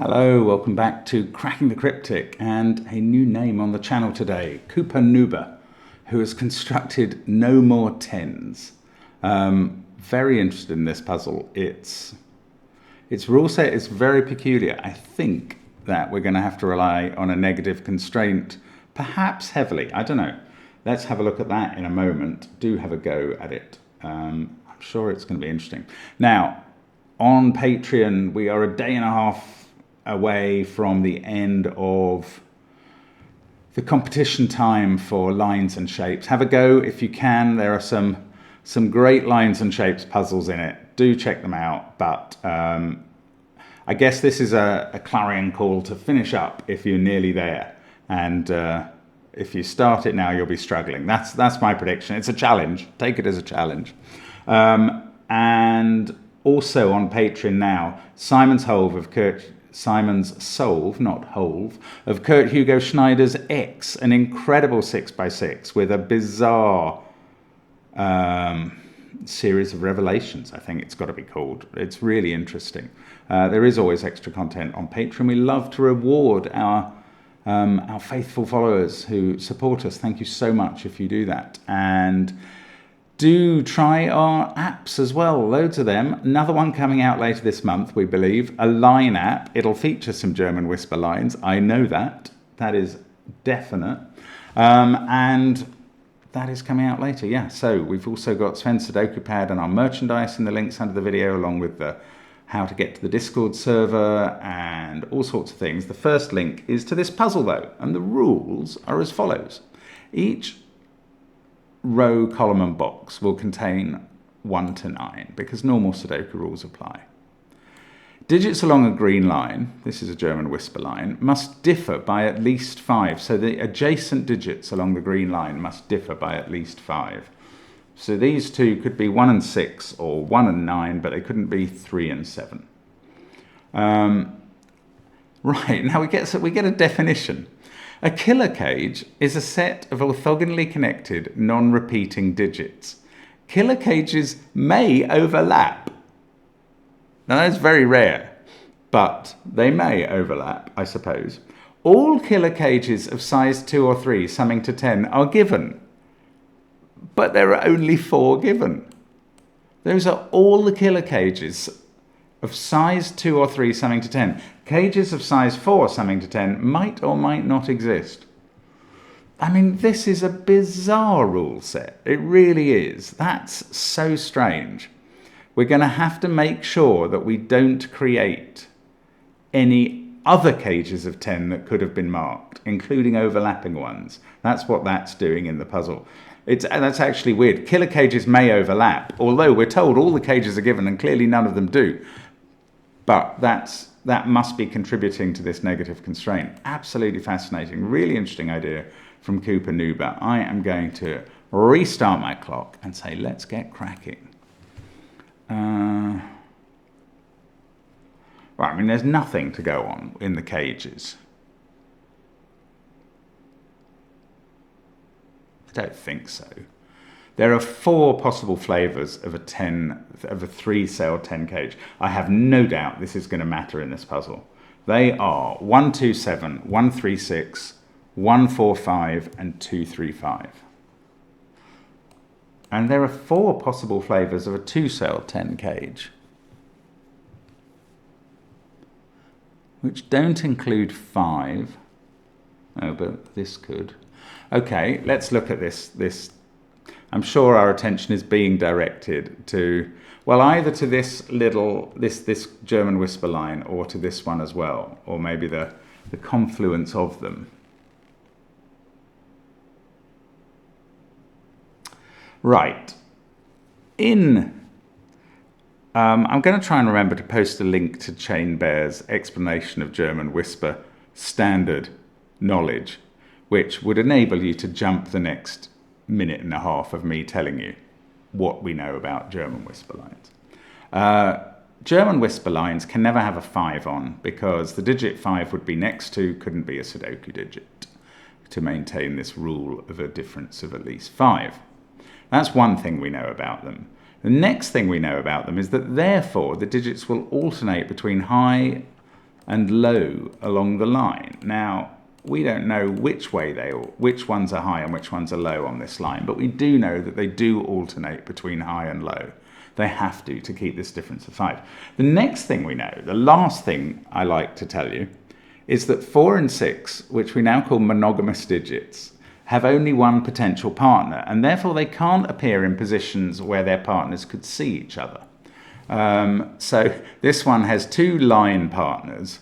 Hello, welcome back to Cracking the Cryptic, and a new name on the channel today, Koopa Nooba, who has constructed No More Tens. Very interested in this puzzle. Its rule set is very peculiar. I think that we're going to have to rely on a negative constraint, perhaps heavily. I don't know. Let's have a look at that in a moment. Do have a go at it. I'm sure it's going to be interesting. Now, on Patreon, we are a day and a half away from the end of the competition time for lines and shapes. Have a go if you can. There are some great lines and shapes puzzles in it. Do check them out. But I guess this is a clarion call to finish up if you're nearly there. And if you start it now, you'll be struggling. That's my prediction. It's a challenge. Take it as a challenge. And also on Patreon now, Simon's Solve, not Hove, of Kurt Hugo Schneider's X, an incredible 6x6 with a bizarre series of revelations, I think it's got to be called. It's really interesting. There is always extra content on Patreon. We love to reward our faithful followers who support us. Thank you so much if you do that. And do try our apps as well, loads of them. Another one coming out later this month, we believe, a line app. It'll feature some German whisper lines. I know that. That is definite. And that is coming out later, yeah. So we've also got Sven's SUDOKU PAD and our merchandise in the links under the video, along with the how to get to the Discord server and all sorts of things. The first link is to this puzzle, though, and the rules are as follows. Each row, column and box will contain 1 to 9 because normal Sudoku rules apply. Digits along a green line, this is a German whisper line, must differ by at least 5. So the adjacent digits along the green line must differ by at least 5. So these two could be 1 and 6 or 1 and 9, but they couldn't be 3 and 7. Right, now we get a definition. A killer cage is a set of orthogonally connected, non-repeating digits. Killer cages may overlap. Now that's very rare, but they may overlap, I suppose. All killer cages of size 2 or 3 summing to 10 are given, but there are only 4 given. Those are all the killer cages of size 2 or 3 summing to 10. Cages of size 4 summing to 10 might or might not exist. I mean, this is a bizarre rule set. It really is. That's so strange. We're going to have to make sure that we don't create any other cages of 10 that could have been marked, including overlapping ones. That's what that's doing in the puzzle. That's actually weird. Killer cages may overlap, although we're told all the cages are given and clearly none of them do. But that must be contributing to this negative constraint. Absolutely fascinating. Really interesting idea from Koopa Nooba. I am going to restart my clock and say, let's get cracking. Right, I mean, there's nothing to go on in the cages. I don't think so. There are 4 possible flavours of a 3-cell 10 cage. I have no doubt this is going to matter in this puzzle. They are 127, 136, 145, and 235. And there are 4 possible flavours of a 2-cell 10 cage, which don't include 5. Oh, but this could. Okay, let's look at this. I'm sure our attention is being directed to, well, either to this German whisper line or to this one as well, or maybe the confluence of them. Right. I'm going to try and remember to post a link to Chain Bear's explanation of German whisper standard knowledge, which would enable you to jump the next minute and a half of me telling you what we know about German whisper lines. German whisper lines can never have a 5 on because the digit 5 would be next to, couldn't be a Sudoku digit, to maintain this rule of a difference of at least 5. That's one thing we know about them. The next thing we know about them is that therefore the digits will alternate between high and low along the line. Now, we don't know which ones are high and which ones are low on this line, but we do know that they do alternate between high and low. They have to keep this difference of 5. The next thing we know, the last thing I like to tell you, is that 4 and 6, which we now call monogamous digits, have only one potential partner, and therefore they can't appear in positions where their partners could see each other. So this one has 2 line partners,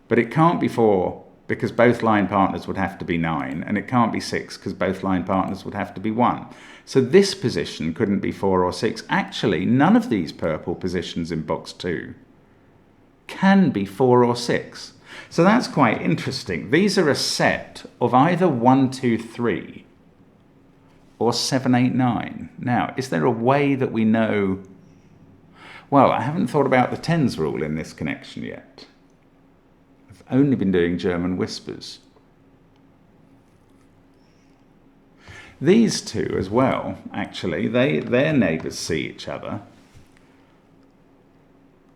but it can't be 4 because both line partners would have to be 9, and it can't be 6 because both line partners would have to be 1. So this position couldn't be 4 or 6. Actually, none of these purple positions in box 2 can be 4 or 6. So that's quite interesting. These are a set of either 1, 2, 3 or 7, 8, 9. Now, is there a way that we know? Well, I haven't thought about the tens rule in this connection yet. I've only been doing German whispers. These two as well, actually, their neighbours see each other.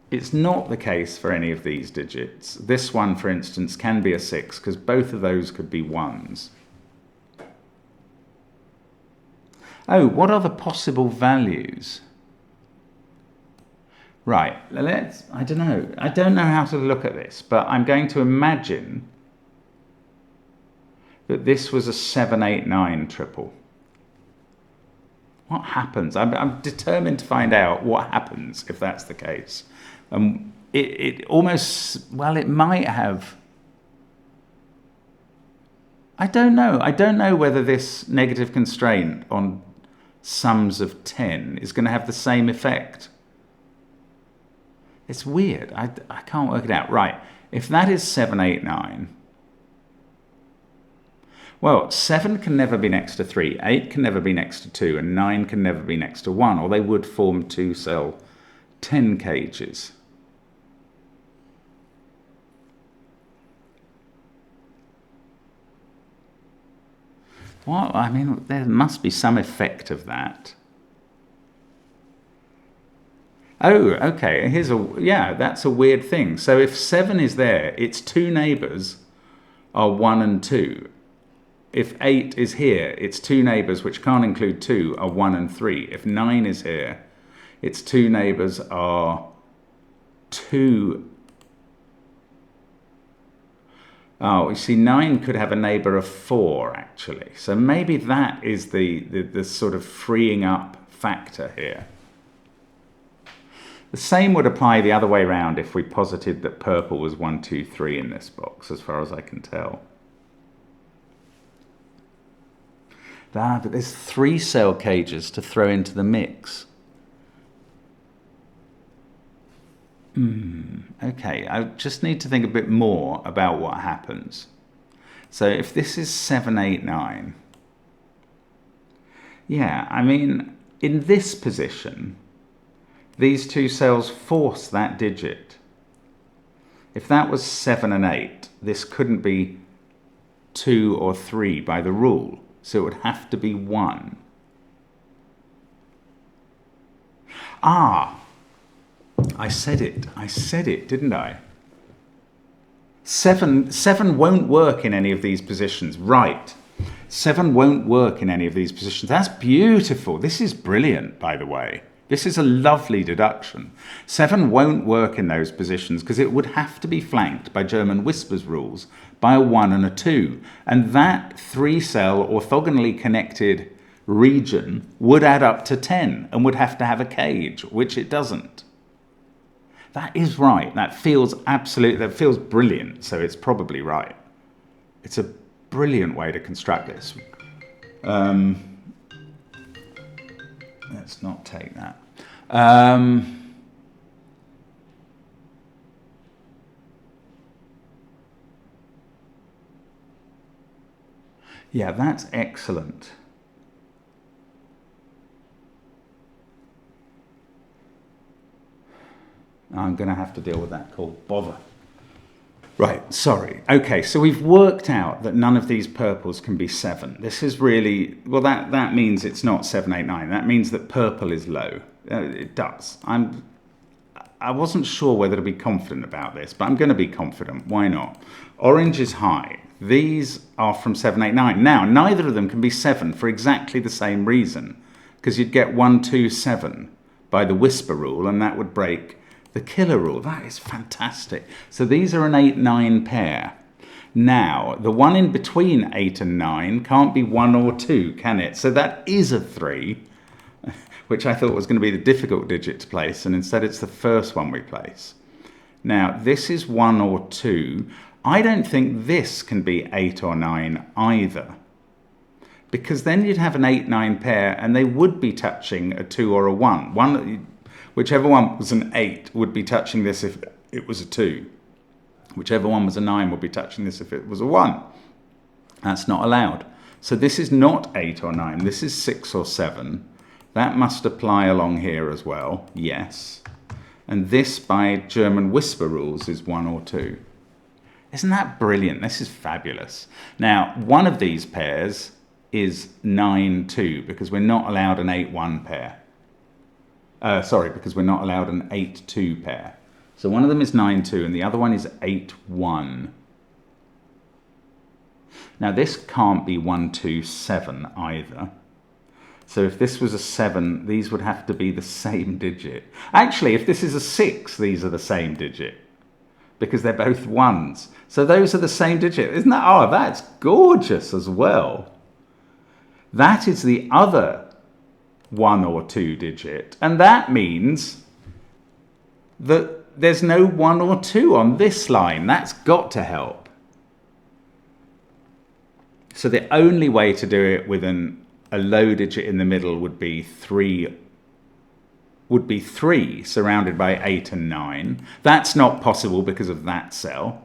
It's not the case for any of these digits. This one, for instance, can be a 6 because both of those could be 1s. Oh, what are the possible values? Right, I don't know how to look at this, but I'm going to imagine that this was a 7, 8, 9 triple. What happens? I'm determined to find out what happens if that's the case. It almost, well, it might have. I don't know. I don't know whether this negative constraint on sums of 10 is going to have the same effect. It's weird. I can't work it out. Right. If that is 7, 8, 9. Well, 7 can never be next to 3, 8 can never be next to 2, and 9 can never be next to 1, or they would form 2-cell 10 cages. Well, I mean, there must be some effect of that. Oh, okay, that's a weird thing. So if 7 is there, its 2 neighbours are 1 and 2. If 8 is here, its 2 neighbours, which can't include 2, are 1 and 3. If 9 is here, its 2 neighbours are 2. Oh, you see, 9 could have a neighbour of 4, actually. So maybe that is the sort of freeing up factor here. The same would apply the other way around if we posited that purple was 1, 2, 3 in this box, as far as I can tell. But there's 3-cell cages to throw into the mix. Okay, I just need to think a bit more about what happens. So if this is 7, 8, 9, yeah, I mean, in this position, these 2 cells force that digit. If that was 7 and 8, this couldn't be 2 or 3 by the rule, so it would have to be 1. Ah! I said it, didn't I? 7 won't work in any of these positions. Right. 7 won't work in any of these positions. That's beautiful. This is brilliant, by the way. This is a lovely deduction. 7 won't work in those positions because it would have to be flanked by German whispers rules by a 1 and a 2. And that 3-cell orthogonally connected region would add up to 10 and would have to have a cage, which it doesn't. That is right. That feels brilliant, so it's probably right. It's a brilliant way to construct this. Let's not take that. Yeah, that's excellent. I'm going to have to deal with that called bother. Right, sorry. Okay, so we've worked out that none of these purples can be 7. This is really, well, that means it's not 7, 8, 9. That means that purple is low. It does. I wasn't sure whether to be confident about this, but I'm going to be confident. Why not? Orange is high. These are from 7, 8, 9. Now, neither of them can be 7 for exactly the same reason, because you'd get 1, 2, 7 by the whisper rule, and that would break the killer rule. That is fantastic. So these are an 8, 9 pair. Now, the one in between 8 and 9 can't be 1 or 2, can it? So that is a 3, which I thought was going to be the difficult digit to place, and instead it's the first one we place. Now, this is 1 or 2. I don't think this can be 8 or 9 either, because then you'd have an 8, 9 pair, and they would be touching a 2 or a 1. Whichever one was an 8 would be touching this if it was a 2. Whichever one was a 9 would be touching this if it was a 1. That's not allowed. So this is not 8 or 9. This is 6 or 7. That must apply along here as well. Yes. And this, by German whisper rules, is 1 or 2. Isn't that brilliant? This is fabulous. Now, one of these pairs is 9, 2, because we're not allowed an 8, 1 pair. Because we're not allowed an 8, 2 pair. So one of them is 9, 2, and the other one is 8, 1. Now this can't be 1, 2, 7 either. So if this was a 7, these would have to be the same digit. Actually, if this is a 6, these are the same digit, because they're both 1s. So those are the same digit. Isn't that? Oh, that's gorgeous as well. That is the other 1 or 2 digit, and that means that there's no 1 or 2 on this line. That's got to help. So the only way to do it with a low digit in the middle would be 3 surrounded by 8 and 9. That's not possible because of that cell.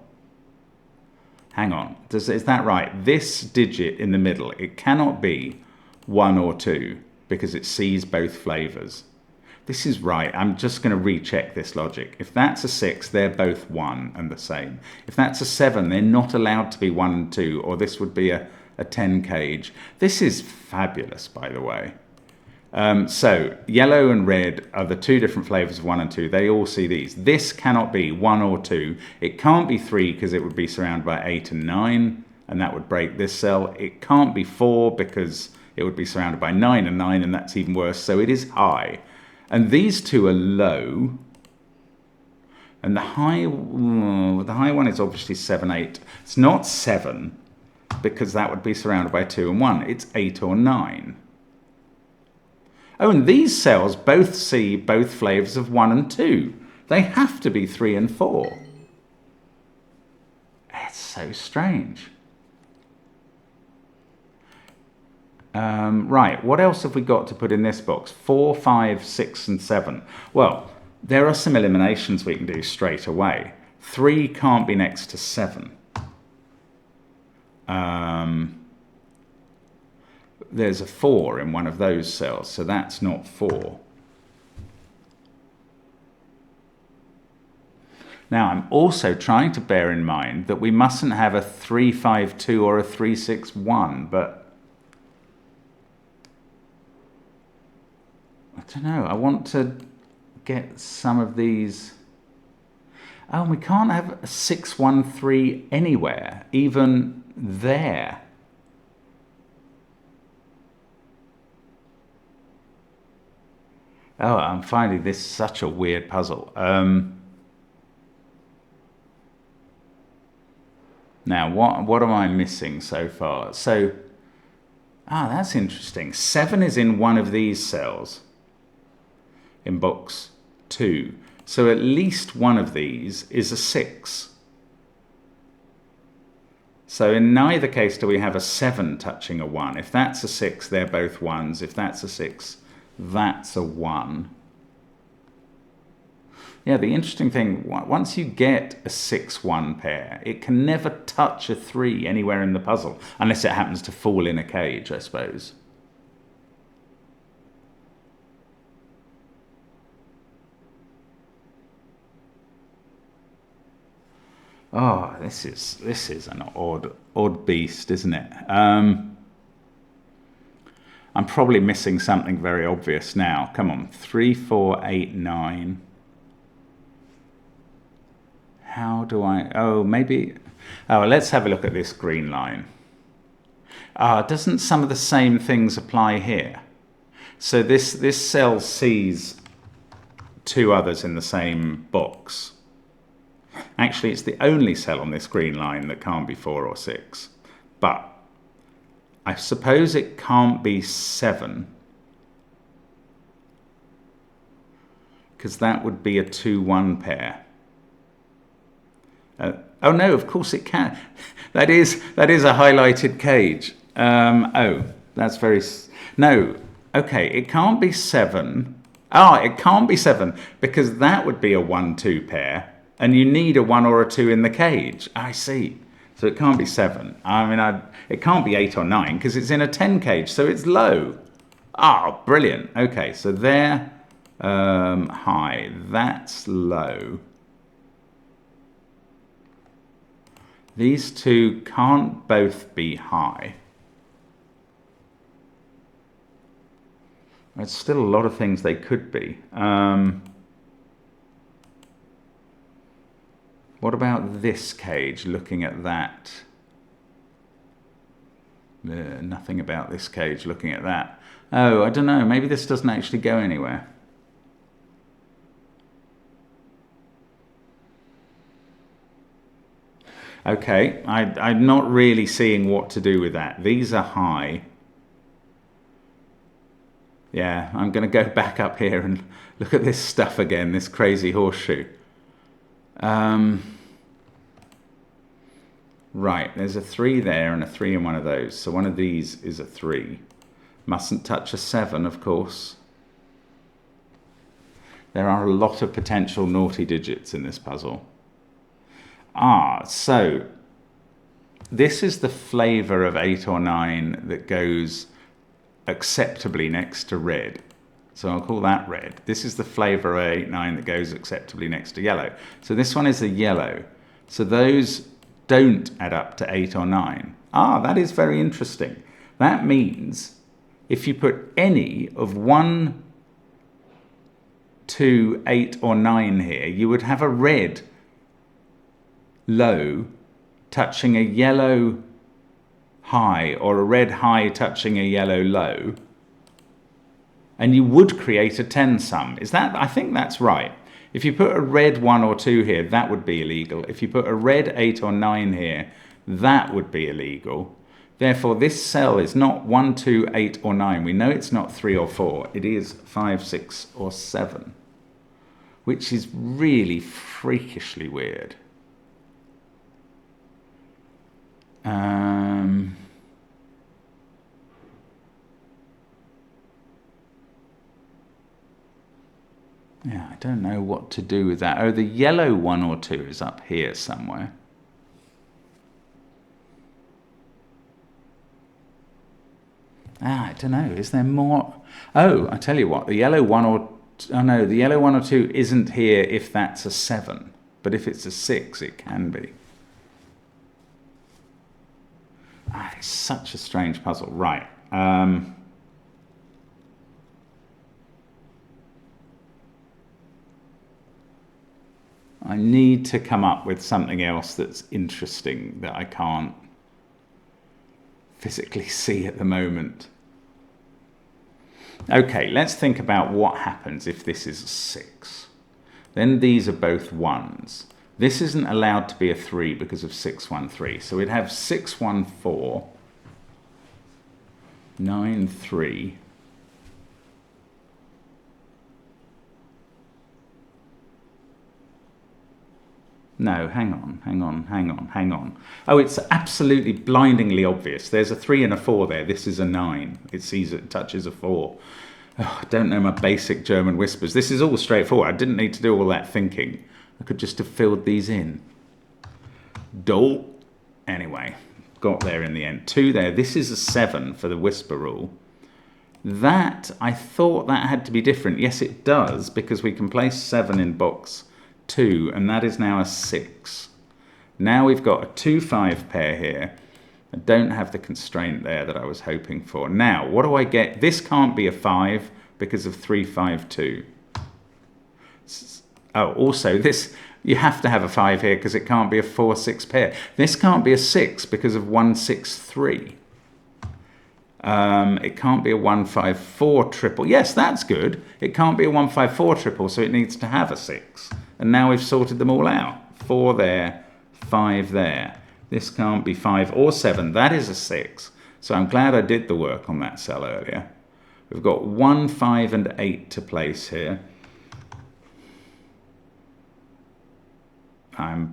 Hang on, is that right? This digit in the middle, it cannot be 1 or 2 because it sees both flavors. This is right. I'm just going to recheck this logic. If that's a 6, they're both 1 and the same. If that's a 7, they're not allowed to be 1 and 2, or this would be a 10 cage. This is fabulous, by the way. So yellow and red are the two different flavors of 1 and 2. They all see these. This cannot be 1 or 2. It can't be 3 because it would be surrounded by 8 and 9, and that would break this cell. It can't be 4 because it would be surrounded by 9 and 9, and that's even worse. So it is high. And these two are low. And the high one is obviously 7, 8. It's not 7 because that would be surrounded by 2 and 1. It's 8 or 9. Oh, and these cells both see both flavors of 1 and 2. They have to be 3 and 4. It's so strange. Right, what else have we got to put in this box? 4, 5, 6, and 7. Well, there are some eliminations we can do straight away. 3 can't be next to 7. There's a 4 in one of those cells, so that's not 4. Now, I'm also trying to bear in mind that we mustn't have a 3, 5, 2 or a 3, 6, 1, but I don't know. I want to get some of these. Oh, we can't have a 6, 1, 3 anywhere, even there. Oh, I'm finding this such a weird puzzle. Now, what am I missing so far? So, that's interesting. 7 is in one of these cells in box 2. So at least one of these is a 6. So in neither case do we have a 7 touching a 1. If that's a 6, they're both 1s. If that's a 6, that's a 1. Yeah, the interesting thing, once you get a 6-1 pair, it can never touch a 3 anywhere in the puzzle, unless it happens to fall in a cage, I suppose. Oh, this is an odd beast, isn't it? I'm probably missing something very obvious now. Come on, 3, 4, 8, 9. How do I, oh, maybe, oh, let's have a look at this green line. Doesn't some of the same things apply here? So this cell sees two others in the same box. Actually, it's the only cell on this green line that can't be 4 or 6. But I suppose it can't be 7. Because that would be a 2-1 pair. Oh no, of course it can. that is a highlighted cage. Oh, that's very... No, okay, it can't be 7. It can't be 7 because that would be a 1-2 pair. And you need a 1 or a 2 in the cage. I see. So it can't be 7. I mean, it can't be 8 or 9 because it's in a 10 cage, so it's low. Brilliant. Okay, so there, high. That's low. These two can't both be high. There's still a lot of things they could be. What about this cage, looking at that? Nothing about this cage, looking at that. Oh, I don't know, maybe this doesn't actually go anywhere. Okay, I'm not really seeing what to do with that. These are high. Yeah, I'm going to go back up here and look at this stuff again, this crazy horseshoe. Right, there's a 3 there and a 3 in one of those. So one of these is a 3. Mustn't touch a 7, of course. There are a lot of potential naughty digits in this puzzle. So this is the flavour of 8 or 9 that goes acceptably next to red. So I'll call that red. This is the flavour of 8, 9 that goes acceptably next to yellow. So this one is a yellow. So those don't add up to 8 or 9. That is very interesting. That means if you put any of 1, 2, 8 or 9 here, you would have a red low touching a yellow high or a red high touching a yellow low. And you would create a 10 sum. Is that? I think that's right. If you put a red 1 or 2 here, that would be illegal. If you put a red 8 or 9 here, that would be illegal. Therefore, this cell is not 1, 2, 8 or 9. We know it's not 3 or 4. It is 5, 6 or 7, which is really freakishly weird. Yeah, I don't know what to do with that. Oh, the yellow 1 or 2 is up here somewhere. I don't know. Is there more? Oh, I tell you what. The yellow 1 or... Oh, no. The yellow 1 or 2 isn't here if that's a 7. But if it's a 6, it can be. It's such a strange puzzle. Right. I need to come up with something else that's interesting that I can't physically see at the moment. Okay, let's think about what happens if this is a 6. Then these are both 1s. This isn't allowed to be a 3 because of 6, 1, 3. So we'd have 6, 1, 4, 9, 3. No, hang on. Oh, it's absolutely blindingly obvious. There's a 3 and a 4 there. This is a 9. It sees it touches a 4. Oh, I don't know my basic German whispers. This is all straightforward. I didn't need to do all that thinking. I could just have filled these in. Dol. Anyway, got there in the end. 2 there. This is a 7 for the whisper rule. That, I thought that had to be different. Yes, it does, because we can place 7 in box 2, and that is now a 6. Now we've got a 2-5 pair here. I don't have the constraint there that I was hoping for. Now, what do I get? This can't be a 5 because of 3, 5, 2. Oh, also, this You have to have a 5 here because it can't be a 4-6 pair. This can't be a 6 because of 1-6-3. It can't be a 1-5-4 triple. Yes, that's good. It can't be a 1-5-4 triple, so it needs to have a 6. And now we've sorted them all out. 4 there, 5 there. This can't be 5 or 7. That is a 6. So I'm glad I did the work on that cell earlier. We've got 1, 5, and 8 to place here. I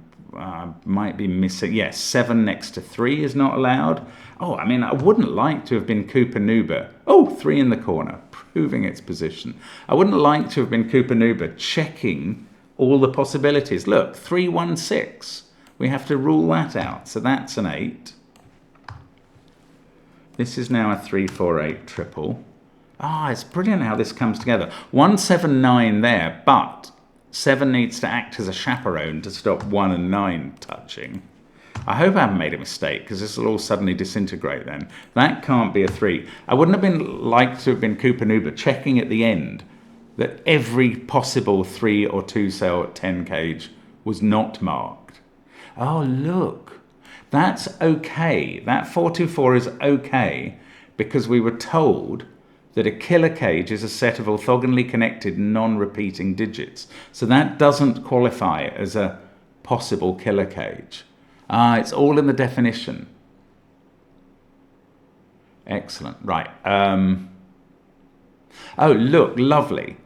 might be missing. Yes, 7 next to 3 is not allowed. Oh, I mean, I wouldn't like to have been Cooper Nuber. Oh, 3 in the corner, proving its position. I wouldn't like to have been Cooper Nuber checking all the possibilities. Look, 3, 1, 6. We have to rule that out. So that's an 8. This is now a 3, 4, 8 triple. Ah, it's brilliant how this comes together. 1, 7, 9 there, but 7 needs to act as a chaperone to stop 1 and 9 touching. I hope I haven't made a mistake, because this will all suddenly disintegrate then. That can't be a 3. I wouldn't have been like to have been Cooper Nuber checking at the end that every possible 3 or 2 cell at 10 cage was not marked. Oh, look. That's okay. That 424 is okay, because we were told that a killer cage is a set of orthogonally connected non-repeating digits. So that doesn't qualify as a possible killer cage. It's all in the definition. Excellent. Right. Oh, look, lovely.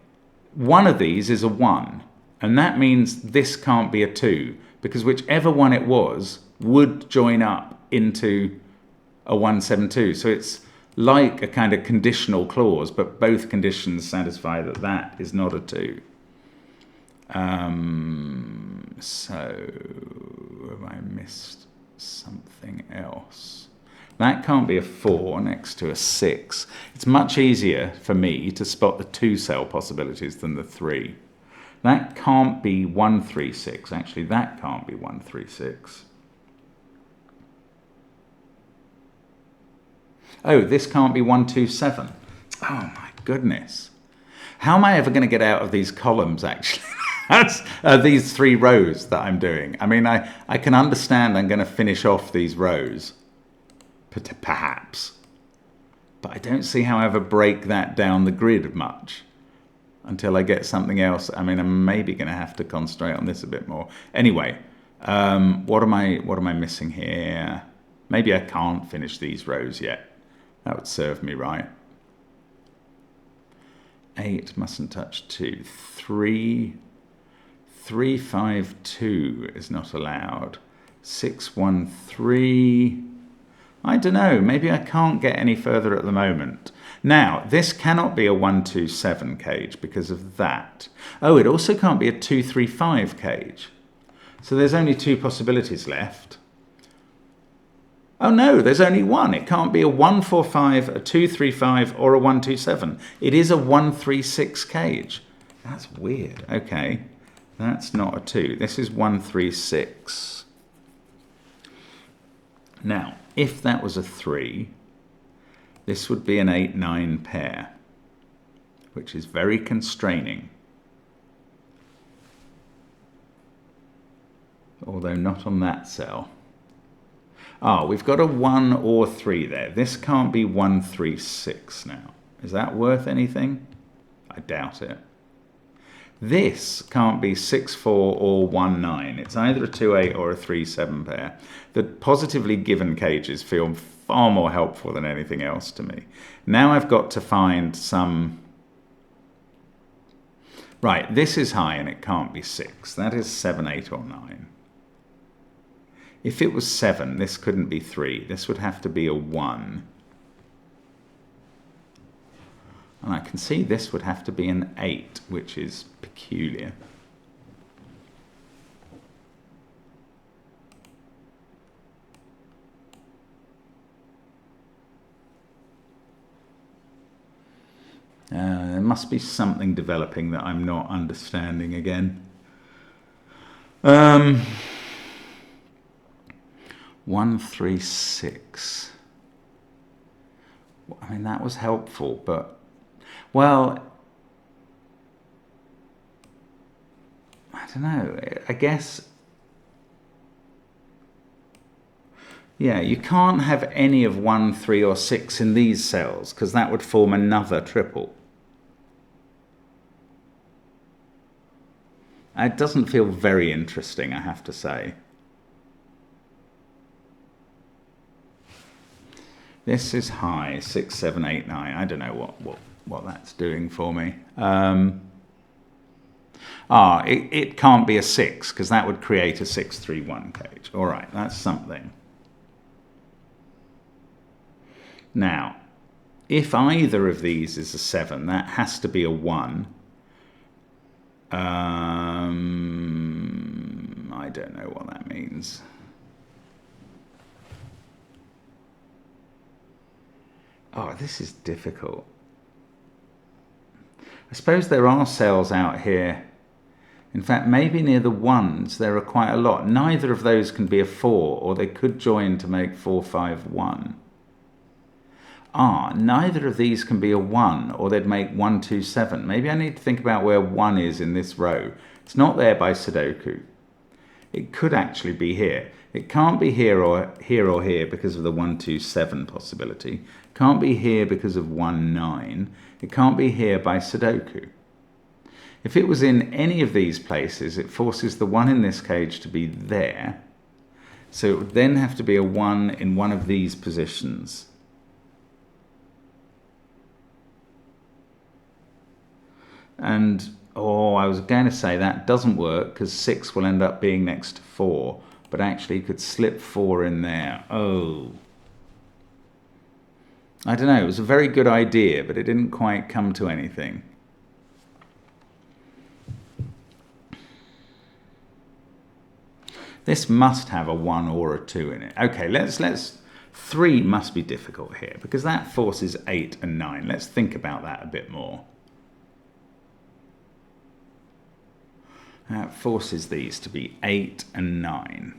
One of these is a 1, and that means this can't be a 2, because whichever one it was would join up into a 172. So it's like a kind of conditional clause, but both conditions satisfy that that is not a 2. So have I missed something else? That can't be a 4 next to a 6. It's much easier for me to spot the 2 cell possibilities than the 3. That can't be 136. Actually, that can't be 136. Oh, this can't be 127. Oh my goodness. How am I ever going to get out of these columns, actually? These 3 rows that I'm doing. I mean, I can understand I'm going to finish off these rows, perhaps. But I don't see how I ever break that down the grid much until I get something else. I mean, I'm maybe going to have to concentrate on this a bit more. Anyway, what am I missing here? Maybe I can't finish these rows yet. That would serve me right. 8 mustn't touch 2. 3, 3, 5, 2 is not allowed. 6, 1, 3. I don't know. Maybe I can't get any further at the moment. Now, this cannot be a 127 cage because of that. Oh, it also can't be a 235 cage. So there's only 2 possibilities left. Oh no, there's only one. It can't be a 145, a 235, or a 127. It is a 136 cage. That's weird. Okay, that's not a 2. This is 136. Now, if that was a 3, this would be an 8-9 pair, which is very constraining. Although not on that cell. Ah, we've got a 1 or 3 there. This can't be 136 now. Is that worth anything? I doubt it. This can't be 6-4 or 1-9. It's either a 2-8 or a 3-7 pair. The positively given cages feel far more helpful than anything else to me. Now I've got to find some... Right, this is high and it can't be 6. That is 7, 8 or 9. If it was 7, this couldn't be 3. This would have to be a 1. And I can see this would have to be an 8, which is peculiar. There must be something developing that I'm not understanding again. 136. I mean, that was helpful, but, well, I don't know, I guess, yeah, you can't have any of 1, 3 or 6 in these cells because that would form another triple. It doesn't feel very interesting, I have to say. This is high, 6, 7, 8, 9. I don't know what that's doing for me. It can't be a 6 because that would create a 6, 3, 1 cage. All right, that's something. Now, if either of these is a 7, that has to be a 1. I don't know what that means. Oh, this is difficult. I suppose there are cells out here. In fact, maybe near the 1s there are quite a lot. Neither of those can be a 4, or they could join to make 4, 5, 1. Neither of these can be a 1, or they'd make 1, 2, 7. Maybe I need to think about where 1 is in this row. It's not there by Sudoku. It could actually be here. It can't be here or here because of the 1, 2, 7 possibility. Can't be here because of 1, 9. It can't be here by Sudoku. If it was in any of these places, it forces the 1 in this cage to be there. So it would then have to be a 1 in one of these positions. And, I was going to say that doesn't work because 6 will end up being next to 4. But actually you could slip 4 in there. Oh. I don't know, it was a very good idea, but it didn't quite come to anything. This must have a 1 or a 2 in it. Okay, let's 3 must be difficult here because that forces 8 and 9. Let's think about that a bit more. That forces these to be 8 and 9.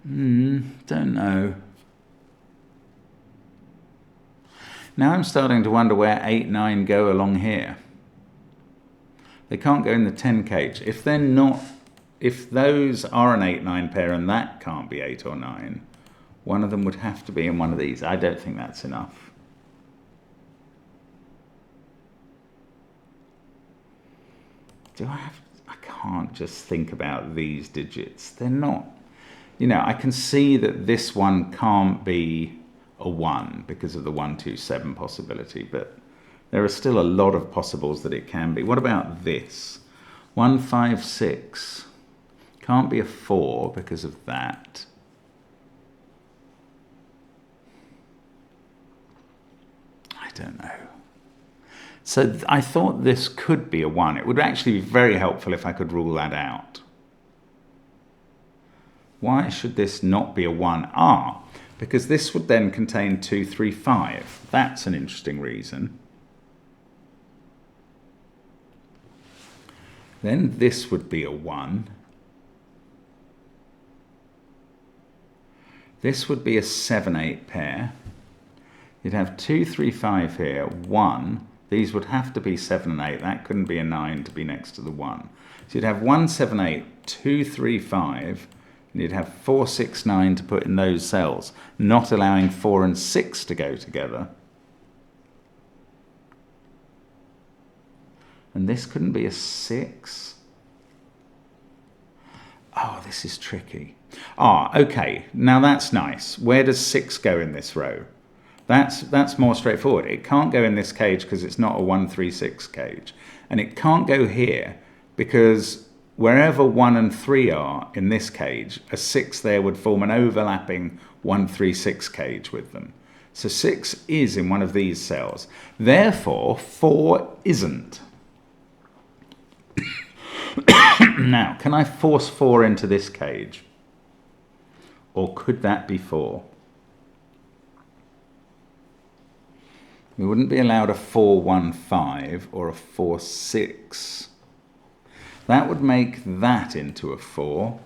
Don't know. Now I'm starting to wonder where 8, 9 go along here. They can't go in the 10 cage. If those are an 8, 9 pair and that can't be 8 or 9, one of them would have to be in one of these. I don't think that's enough. I can't just think about these digits. They're not, I can see that this one can't be a 1 because of the 1, 2, 7 possibility, but there are still a lot of possibles that it can be. What about this? 1, 5, 6. Can't be a 4 because of that. I don't know. So I thought this could be a 1. It would actually be very helpful if I could rule that out. Why should this not be a 1? Because this would then contain 2, 3, 5. That's an interesting reason. Then this would be a 1. This would be a 7, 8 pair. You'd have 2, 3, 5 here, 1. These would have to be 7 and 8. That couldn't be a 9 to be next to the 1. So you'd have 1, 7, 8, 2, 3, 5, and you'd have 4, 6, 9 to put in those cells, not allowing 4 and 6 to go together. And this couldn't be a 6. Oh, this is tricky. Okay, now that's nice. Where does 6 go in this row? That's more straightforward. It can't go in this cage because it's not a 1, 3, 6 cage. And it can't go here because wherever 1 and 3 are in this cage, a 6 there would form an overlapping 1, 3, 6 cage with them. So 6 is in one of these cells. Therefore, 4 isn't. Now, can I force 4 into this cage? Or could that be 4? We wouldn't be allowed a 4, 1, 5 or a 4, 6. That would make that into a 4.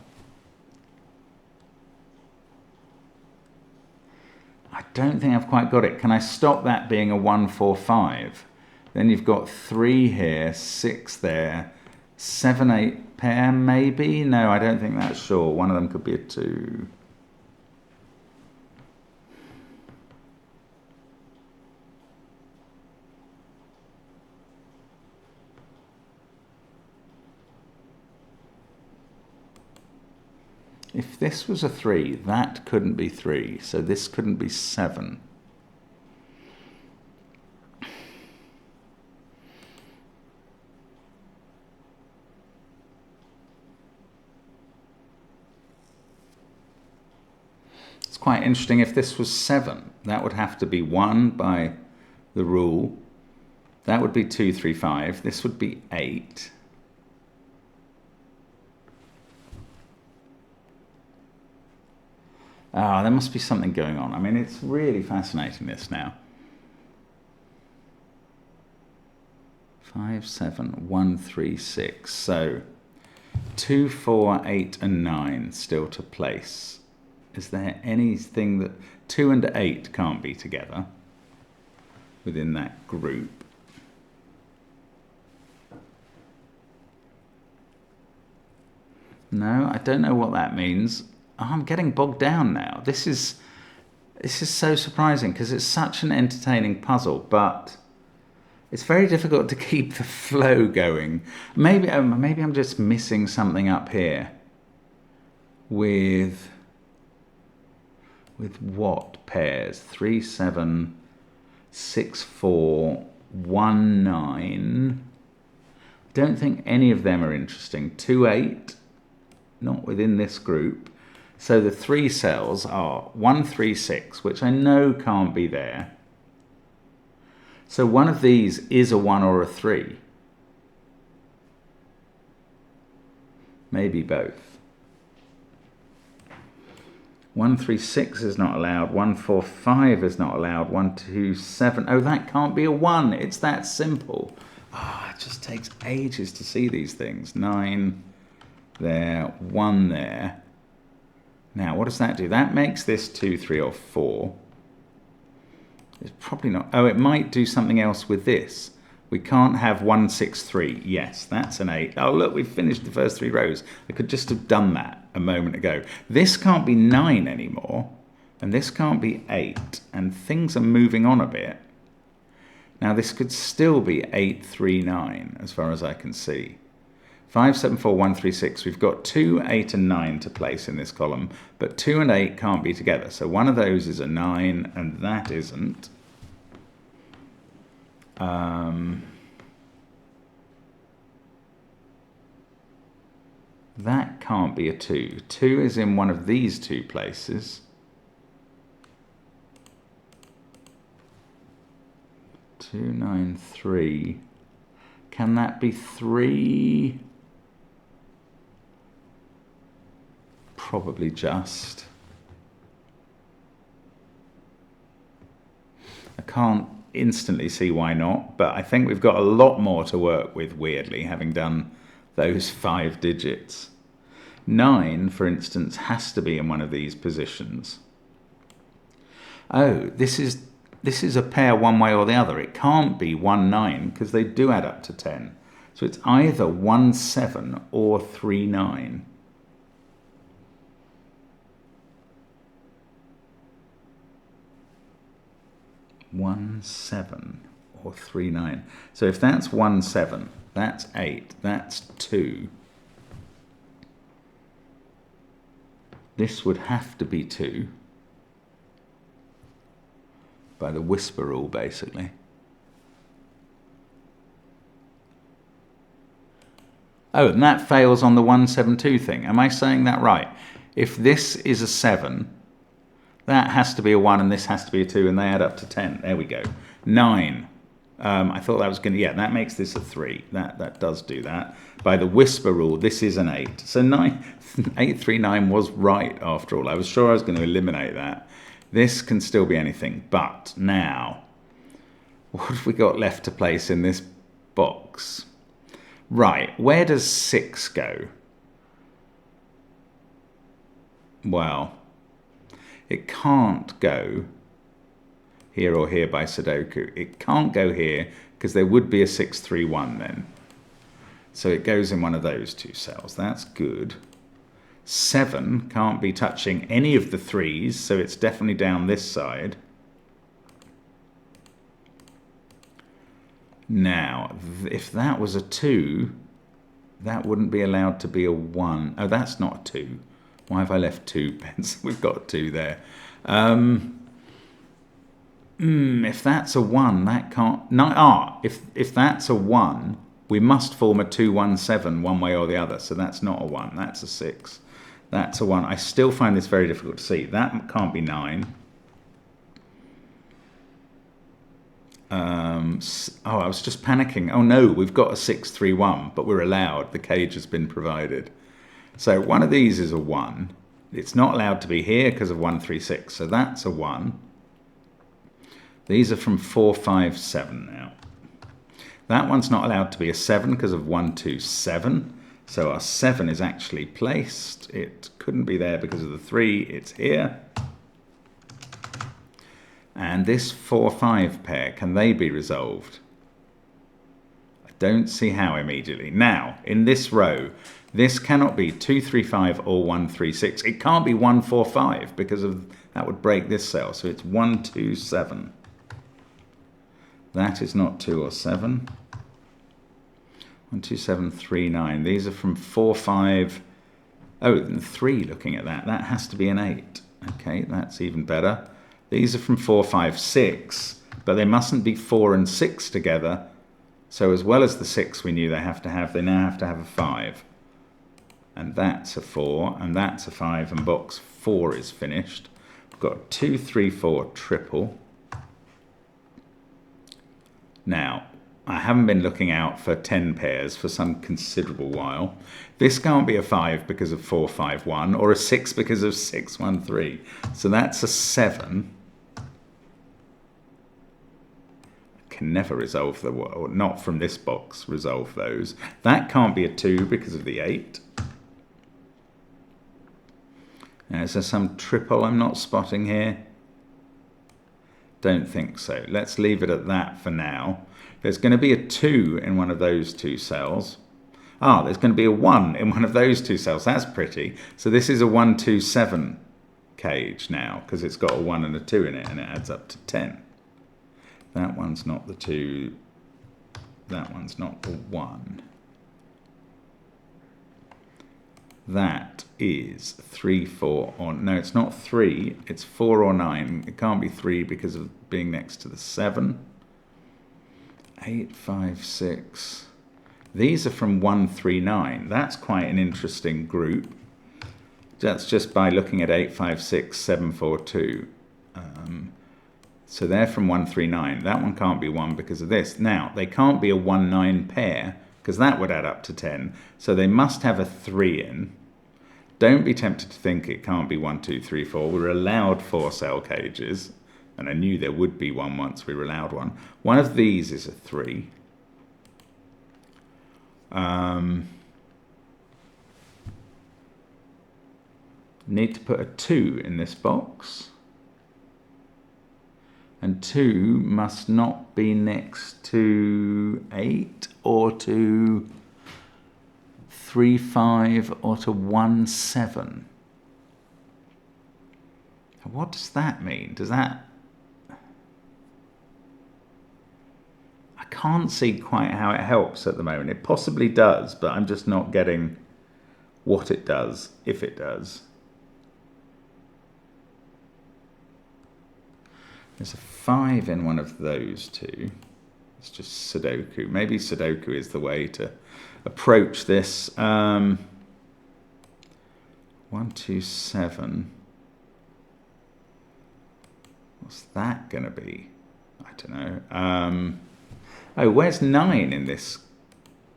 I don't think I've quite got it. Can I stop that being a 1, 4, 5? Then you've got 3 here, 6 there, 7, 8 pair maybe? No, I don't think that's sure. One of them could be a 2. If this was a 3, that couldn't be 3, so this couldn't be 7. It's quite interesting. If this was 7, that would have to be 1 by the rule. That would be 2, 3, 5. This would be 8. Ah, there must be something going on. I mean, it's really fascinating, this now. 5, 7, 1, 3, 6. So 2, 4, 8, and 9 still to place. Is there anything that 2 and 8 can't be together within that group? No, I don't know what that means. Oh, I'm getting bogged down now. This is so surprising because it's such an entertaining puzzle, but it's very difficult to keep the flow going. Maybe I'm just missing something up here with what pairs? 3, 7, 6, 4, 1, 9. I don't think any of them are interesting. 2, 8, not within this group. So the 3 cells are 1, 3, 6, which I know can't be there. So one of these is a 1 or a 3. Maybe both. 1, 3, 6 is not allowed. 1, 4, 5 is not allowed. 1, 2, 7. Oh, that can't be a 1. It's that simple. Ah, it just takes ages to see these things. 9 there, 1 there. Now, what does that do? That makes this 2, 3, or 4. It's probably not. Oh, it might do something else with this. We can't have 1, 6, 3. Yes, that's an 8. Oh, look, we've finished the first 3 rows. I could just have done that a moment ago. This can't be 9 anymore, and this can't be 8, and things are moving on a bit. Now, this could still be 8, 3, 9, as far as I can see. 5, 7, 4, 1, 3, 6. We've got 2, 8, and 9 to place in this column, but 2 and 8 can't be together. So one of those is a 9, and that isn't. That can't be a 2. 2 is in one of these 2 places. 2, 9, 3. Can that be 3? Probably just. I can't instantly see why not, but I think we've got a lot more to work with, weirdly, having done those 5 digits. 9, for instance, has to be in one of these positions. Oh, this is a pair one way or the other. It can't be 1, 9, because they do add up to 10. So it's either 1, 7 or 3, 9. 1, 7 or 3, 9. So if that's 1, 7, that's 8, that's 2. This would have to be 2 by the whisper rule, basically. Oh, and that fails on the 1, 7, 2 thing. Am I saying that right? If this is a 7, that has to be a 1 and this has to be a 2, and they add up to 10. There we go. 9. I thought that was going to... Yeah, that makes this a 3. That does do that. By the whisper rule, this is an 8. So 8, 3, 9 was right after all. I was sure I was going to eliminate that. This can still be anything. But now, what have we got left to place in this box? Right, where does 6 go? Well, it can't go here or here by Sudoku. It can't go here because there would be a 631 then. So it goes in one of those two cells. That's good. 7 can't be touching any of the 3s, so it's definitely down this side. Now, if that was a 2, that wouldn't be allowed to be a 1. Oh, that's not a 2. Why have I left 2 pence? We've got a 2 there. If that's a 1, that can't... No, if that's a 1, we must form a 217 one way or the other. So that's not a 1. That's a 6. That's a 1. I still find this very difficult to see. That can't be 9. Oh, I was just panicking. Oh no, we've got a 631, but we're allowed. The cage has been provided. So one of these is a 1. It's not allowed to be here because of 136. So that's a 1. These are from 457 now. That one's not allowed to be a 7 because of 127. So our 7 is actually placed. It couldn't be there because of the 3. It's here. And this 4-5 pair, can they be resolved? I don't see how immediately. Now, in this row, this cannot be 235 or 136. It can't be 145 because of that would break this cell. So it's 127. That is not 2 or 7. 12739. These are from 4-5. Oh, and 3 looking at that. That has to be an 8. Okay, that's even better. These are from 4-5-6, but they mustn't be 4 and 6 together. So as well as the 6 we knew they now have to have a 5. And that's a 4, and that's a 5, and box 4 is finished. We've got 2, 3, 4 triple. Now, I haven't been looking out for 10 pairs for some considerable while. This can't be a 5 because of 4-5-1, or a 6 because of 6-1-3. So that's a 7. Can never resolve the, or not from this box, resolve those. That can't be a 2 because of the 8. Now, is there some triple I'm not spotting here? Don't think so. Let's leave it at that for now. There's going to be a 2 in one of those two cells. Ah, there's going to be a 1 in one of those two cells. That's pretty. So this is a 127 cage now because it's got a 1 and a 2 in it, and it adds up to 10. That one's not the 2. That one's not the 1. That is 3, 4, or no, it's not 3. It's 4 or 9. It can't be 3 because of being next to the 7. 8, 5, 6. These are from 139. That's quite an interesting group. That's just by looking at 8, 5, 6, 7, 4, 2. So they're from 139. That one can't be 1 because of this. Now, they can't be a 1-9 pair because that would add up to 10. So they must have a 3 in. Don't be tempted to think it can't be 1, 2, 3, 4. We're allowed 4 cell cages. And I knew there would be one once we were allowed one. One of these is a 3. Need to put a 2 in this box. And 2 must not be next to 8 or to 3, 5 or to 1, 7. What does that mean? Does that... I can't see quite how it helps at the moment. It possibly does, but I'm just not getting what it does, if it does. There's a 5 in one of those two. It's just Sudoku. Maybe Sudoku is the way to approach this. 1, 2, 7. What's that going to be? I don't know. Oh, where's 9 in this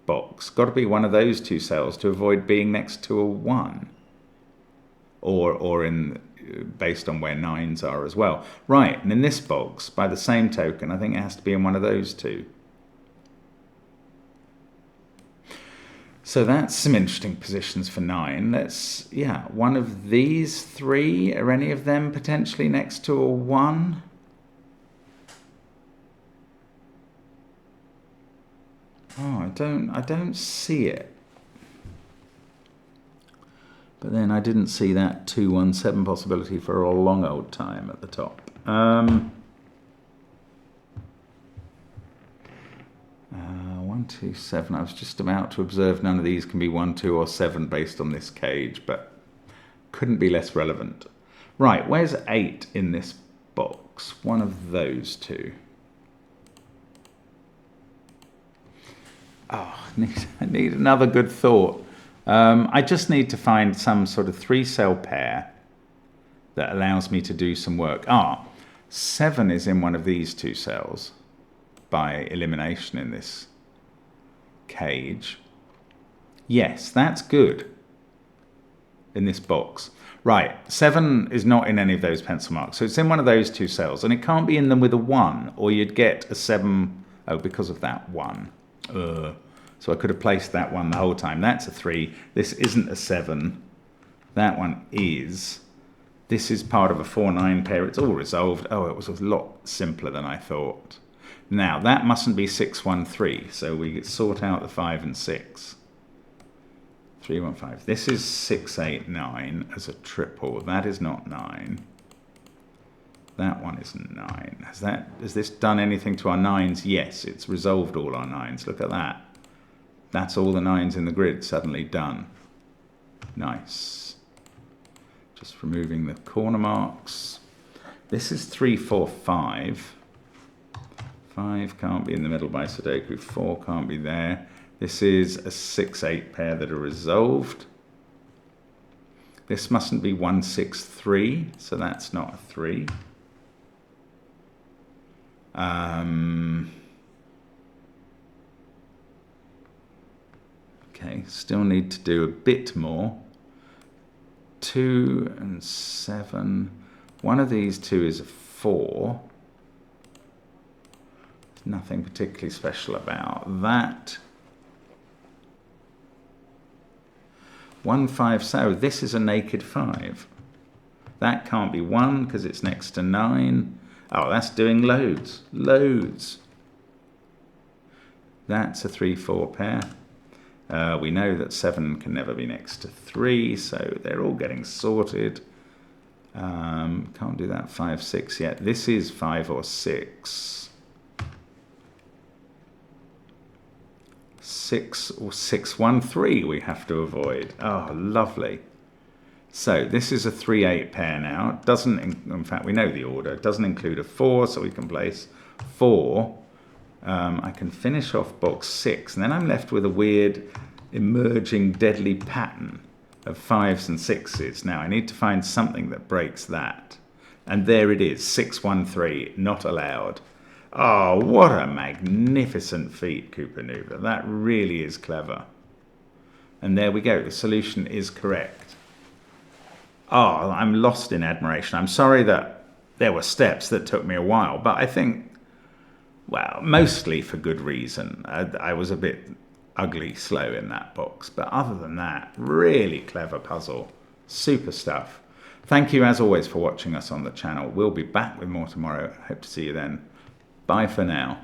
box? Got to be one of those two cells to avoid being next to a 1. Or in... based on where 9s are as well. Right, and in this box, by the same token, I think it has to be in one of those two. So that's some interesting positions for 9. Let's, yeah, one of these 3, are any of them potentially next to a 1? Oh, I don't see it. But then I didn't see that 217 possibility for a long old time at the top. 127. I was just about to observe none of these can be 1, 2, or 7 based on this cage, but couldn't be less relevant. Right, where's 8 in this box? One of those two. Oh, I need another good thought. I just need to find some sort of 3-cell pair that allows me to do some work. 7 is in one of these 2 cells by elimination in this cage. Yes, that's good in this box. Right, 7 is not in any of those pencil marks, so it's in one of those 2 cells, and it can't be in them with a 1, or you'd get a 7, because of that 1. So I could have placed that 1 the whole time. That's a 3. This isn't a 7. That one is. This is part of a 4-9 pair. It's all resolved. Oh, it was a lot simpler than I thought. Now, that mustn't be 613, so we sort out the 5 and 6. 315. This is 689 as a triple. That is not 9. That one is 9. Has this done anything to our 9s? Yes, it's resolved all our 9s. Look at that. That's all the 9s in the grid suddenly done. Nice. Just removing the corner marks. This is 3, 4, 5. 5 can't be in the middle by Sudoku. 4 can't be there. This is a 6, 8 pair that are resolved. This mustn't be 1, 6, 3, so that's not a 3. Okay, still need to do a bit more. 2 and 7. One of these 2 is a 4. There's nothing particularly special about that. 1, 5, so this is a naked 5. That can't be 1 because it's next to 9. Oh, that's doing loads. Loads. That's a 3, 4 pair. We know that 7 can never be next to 3, so they're all getting sorted. Can't do that 5, 6 yet. This is 5 or 6. 6 or 6, 1, 3 we have to avoid. Oh, lovely. So this is a 3, 8 pair now. It doesn't, in fact, we know the order. It doesn't include a 4, so we can place 4. I can finish off box 6, and then I'm left with a weird emerging deadly pattern of 5s and 6s. Now I need to find something that breaks that. And there it is, 6, 1, 3, not allowed. Oh, what a magnificent feat, Koopanoopa. That really is clever. And there we go, the solution is correct. Oh, I'm lost in admiration. I'm sorry that there were steps that took me a while, but I think, well, mostly for good reason. I was a bit ugly slow in that box, but other than that, really clever puzzle. Super stuff. Thank you as always for watching us on the channel. We'll be back with more tomorrow. Hope to see you then. Bye for now.